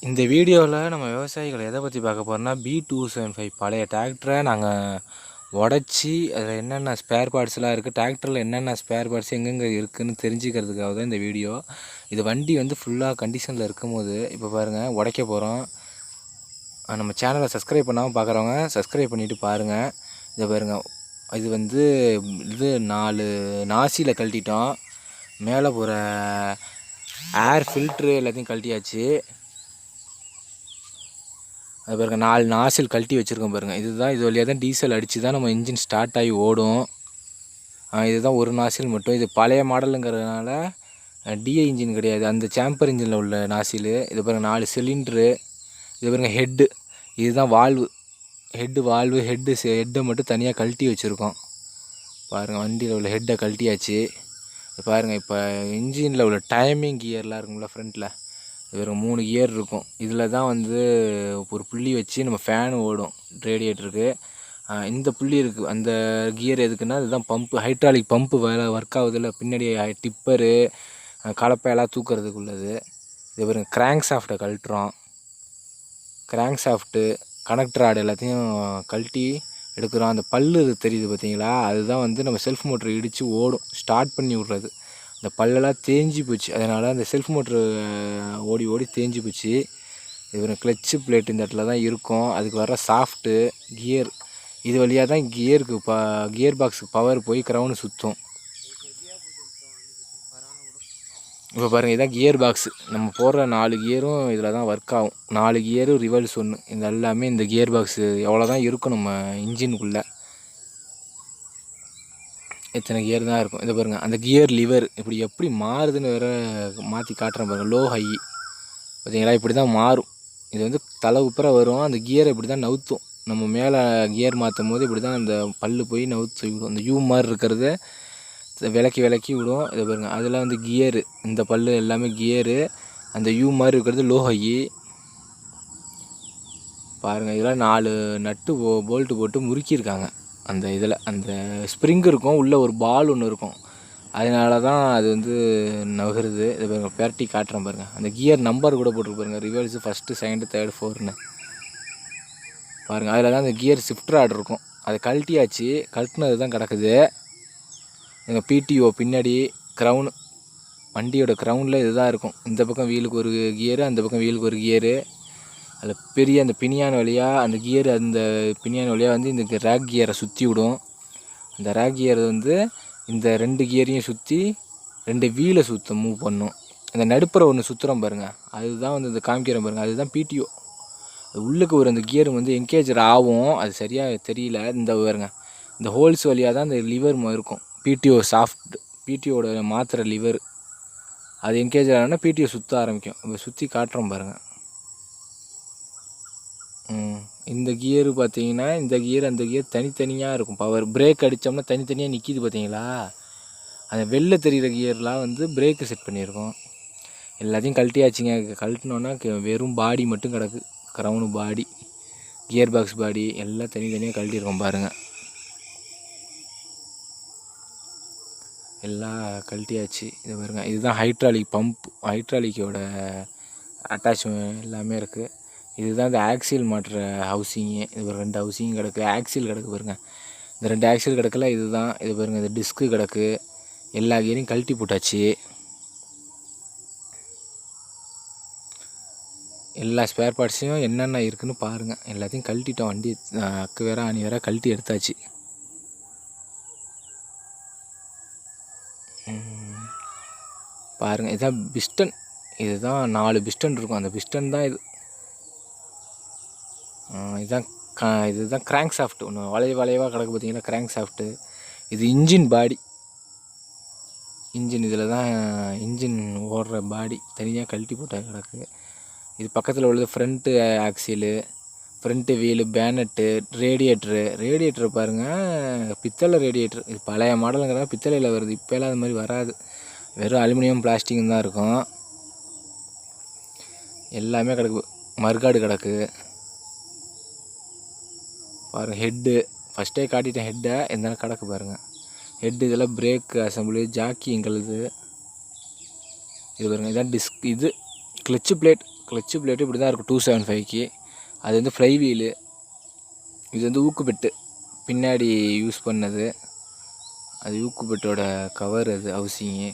இந்த வீடியோவில் நம்ம விவசாயிகள் எதை பற்றி பார்க்க போகிறோம்னா B275 பழைய டிராக்டரை நாங்கள் உடச்சி அதில் என்னென்ன ஸ்பேர் பார்ட்ஸ்லாம் இருக்குது, டிராக்டரில் என்னென்ன ஸ்பேர் பார்ட்ஸ் எங்கெங்கே இருக்குதுன்னு தெரிஞ்சுக்கிறதுக்காக தான் இந்த வீடியோ. இது வண்டி வந்து ஃபுல்லாக கண்டிஷனில் இருக்கும்போது இப்போ பாருங்கள் உடைக்க போகிறோம். நம்ம சேனலை சப்ஸ்கிரைப் பண்ணாமல் பார்க்குறவங்க சப்ஸ்கிரைப் பண்ணிவிட்டு பாருங்கள். இதை பாருங்கள், இது வந்து 4 நாசியில் கழட்டிட்டோம். மேலே போகிற ஏர் ஃபில்ட்ரு எல்லாத்தையும் கழட்டியாச்சு. அது பாருங்கள் 4 நாசில் கழட்டி வச்சுருக்கோம் பாருங்கள். இதுதான் இது வழியாக தான் டீசல் அடித்து தான் நம்ம இன்ஜின் ஸ்டார்ட் ஆகி ஓடும். இதுதான் ஒரு நாசில் மட்டும். இது பழைய மாடலுங்கிறதுனால டிஐ இன்ஜின் கிடையாது, அந்த சாம்பர் இன்ஜினில் உள்ள நாசில். இது பாருங்கள் 4 சிலிண்ட்ரு. இது பாருங்கள் ஹெட்டு, இதுதான் வால்வு. ஹெட்டை மட்டும் தனியாக கழட்டி வச்சுருக்கோம் பாருங்கள். வண்டியில் உள்ள ஹெட்டை கழட்டியாச்சு. பாருங்கள், இப்போ இன்ஜினில் உள்ள டைமிங் கியர்லாம் இருக்குங்களா ஃப்ரண்ட்டில், வெறும் 3 கியர் இருக்கும். இதில் தான் வந்து ஒரு புள்ளி வச்சு நம்ம ஃபேன் ஓடும் ரேடியேட்டருக்கு. இந்த புள்ளி இருக்குது, அந்த கியர் எதுக்குன்னா அதுதான் பம்பு, ஹைட்ராலிக் பம்பு வேலை ஒர்க் ஆகுதில்ல, பின்னாடி டிப்பரு கலப்பையெல்லாம் தூக்கிறதுக்கு உள்ளது. இது பாருங்க கிராங்க் சாஃப்ட்டை கழட்டுறோம். கிராங்க் சாஃப்ட்டு கனெக்டர் ராடு எல்லாத்தையும் கழட்டி எடுக்கிறோம். அந்த பல்லு தெரியுது பார்த்தீங்களா, அதுதான் வந்து நம்ம செல்ஃப் மோட்டர் இடித்து ஓடும் ஸ்டார்ட் பண்ணி விட்றது. இந்த பல்லெல்லாம் தேஞ்சு போச்சு, அதனால் அந்த செல்ஃப் மோட்ரு ஓடி தேஞ்சு போச்சு. இது ஒரு கிளச்சு பிளேட் இந்த இடத்துல தான் இருக்கும். அதுக்கு வர சாஃப்ட்டு கியர், இது வழியாக தான் கியர் பாக்ஸுக்கு பவர் போய் க்ரௌனு சுற்றும். இப்போ பாருங்கள், இதுதான் கியர் பாக்ஸு. நம்ம போடுற 4 கியரும் இதில் தான் ஒர்க் ஆகும். 4 கியரும் ரிவர்ஸ் ஒன்று, இது எல்லாமே இந்த கியர் பாக்ஸு எவ்வளோ தான் இருக்கும் நம்ம இன்ஜினுக்குள்ளே. எத்தனை கியர் தான் இருக்கும். இதை பாருங்கள், அந்த கியர் லிவர் இப்படி எப்படி மாறுதுன்னு வேறு மாற்றி காட்டுறேன் பாருங்கள். லோ ஹை பார்த்தீங்களா, இப்படி தான் மாறும். இது வந்து தலை உப்புற வரும். அந்த கியரை இப்படி தான் நவுத்தும். நம்ம மேலே கியர் மாற்றும் போது இப்படி தான் அந்த பல்லு போய் நவுத்து விடும். அந்த யூ மாதிரி இருக்கிறத விலக்கி விடும். இதை பாருங்கள், அதில் வந்து கியரு, இந்த பல்லு எல்லாமே கியரு. அந்த யூ மாதிரி இருக்கிறது லோ ஹை பாருங்கள். இதெல்லாம் 4 நட்டு போல்ட்டு போட்டு முறுக்கியிருக்காங்க. அந்த இதில் அந்த ஸ்ப்ரிங் இருக்கும், உள்ளே ஒரு பால் ஒன்று இருக்கும், அதனால தான் அது வந்து நகருது. இதை பாருங்கள், பேரட்டி காட்டுறேன் பாருங்கள். அந்த கியர் நம்பர் கூட போட்டுருக்கு பாருங்கள், ரிவர்ஸு, ஃபஸ்ட்டு, செகண்டு, தேர்டு, 4ன்னு பாருங்கள். அதில் தான் அந்த கியர் ஷிஃப்ட் ராட் இருக்கும். அதை கழட்டியாச்சு, கழட்டினது தான் கிடக்குது. எங்கள் பிடிஓ பின்னாடி க்ரௌனு, வண்டியோட க்ரௌனில் இது தான் இருக்கும். இந்த பக்கம் வீலுக்கு ஒரு கியரு, அந்த பக்கம் வீலுக்கு ஒரு கியரு. அதில் பெரிய அந்த பினியான் வழியாக அந்த கியர், அந்த பினியான் வழியாக வந்து இந்த ரேக் கியரை சுற்றி விடும். அந்த ரேக் கியர் வந்து இந்த 2 கியரையும் சுற்றி 2 வீலை மூவ் பண்ணும். அந்த நடுப்புற ஒன்று சுற்றுறோம் பாருங்கள், அதுதான் வந்து இந்த காமிக்கிறோம் பாருங்கள், அதுதான் பிடிஓ. அது உள்ளுக்கு ஒரு அந்த கியர் வந்து என்கேஜர் ஆகும், அது சரியாக தெரியல. இந்த பாருங்க, இந்த ஹோல்ஸ் வழியாக தான் இந்த லிவர் இருக்கும். பிடிஓ சாஃப்ட், பிடிஓட மாத்திரை லிவர், அது என்கேஜர் ஆனால் பிடிஓ சுற்ற ஆரம்பிக்கும். இப்போ சுற்றி காட்டுறோம் பாருங்கள். இந்த கியரு பார்த்தீங்கன்னா, இந்த கியர் அந்த கியர் தனித்தனியாக இருக்கும். பவர் பிரேக் அடித்தோம்னா தனித்தனியாக நிற்கிது பார்த்தீங்களா, அந்த வெளில தெரிகிற கியர்லாம் வந்து பிரேக்கு செட் பண்ணியிருக்கோம். எல்லாத்தையும் கழட்டியாச்சுங்க. கழட்டினோன்னா வெறும் பாடி மட்டும் கிடக்கு, க்ரௌனு பாடி, கியர் பாக்ஸ் பாடி எல்லாம் தனித்தனியாக கழட்டியிருக்கோம் பாருங்கள். எல்லாம் கழட்டியாச்சு. இது பாருங்கள், இதுதான் ஹைட்ராலிக் பம்ப், ஹைட்ராலிக்கோட அட்டாச்மெண்ட் எல்லாமே இருக்குது. இதுதான் இந்த ஆக்சில் மாட்டுற ஹவுசிங்கு. இது ஒரு 2 ஹவுசிங் கிடக்கு, ஆக்சில் கிடக்கு பாருங்கள். இந்த 2 ஆக்சில் கிடக்கல, இதுதான். இது பாருங்கள், இந்த டிஸ்க்கு கிடக்கு. எல்லா கியரையும் கழட்டி போட்டாச்சு. எல்லா ஸ்பேர் பார்ட்ஸையும் என்னென்ன இருக்குதுன்னு பாருங்கள். எல்லாத்தையும் கழட்டிட்டோம். வண்டி அக்கு வேற ஆணி வேற கழட்டி எடுத்தாச்சு. பாருங்கள், இதுதான் பிஸ்டன். இதுதான் 4 பிஸ்டன் இருக்கும், அந்த பிஸ்டன் தான் இது. இதுதான் கிராங்க் சாஃப்ட்டு, ஒன்று வளைவாக கிடக்கு பார்த்தீங்கன்னா, கிராங்க் சாஃப்ட்டு. இது இன்ஜின் பாடி, இன்ஜின் இதில் தான் இன்ஜின் ஓடுற பாடி தனியாக கழட்டி போட்டால் கிடக்கு. இது பக்கத்தில் உள்ளது front axle, front wheel, bonnet, radiator பாருங்கள், பித்தளை ரேடியேட்ரு. இது பழைய மாடலுங்கிறதா பித்தளையில் வருது, இப்போலாம் அது மாதிரி வராது, வெறும் அலுமினியம் பிளாஸ்டிக்கும் தான் இருக்கும். எல்லாமே கிடக்கு, மறுகாடு கிடக்கு பாருங்கள். ஹெட்டு ஃபஸ்ட்டே காட்டிட்டேன், ஹெட்டை இருந்தாலும் கிடக்கு பாருங்கள். ஹெட்டு இதெல்லாம் பிரேக் அசம்பிளி, ஜாக்கி எங்களுது. இது பாருங்கள், இதான் டிஸ்க், இது கிளச்சு பிளேட்டு இப்படி தான் இருக்கும் 275க்கு. அது வந்து ஃப்ளை வீலு. இது வந்து ஊக்குப்பெட்டு பின்னாடி யூஸ் பண்ணது. அது ஊக்குப்பெட்டோட கவர், அது ஹவுசிங்கு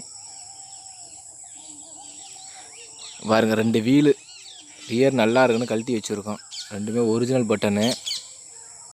பாருங்கள். 2 வீலு ரியர் நல்லா இருக்குன்னு கழட்டி வச்சுருக்கோம். ரெண்டுமே ஒரிஜினல் பட்டனு.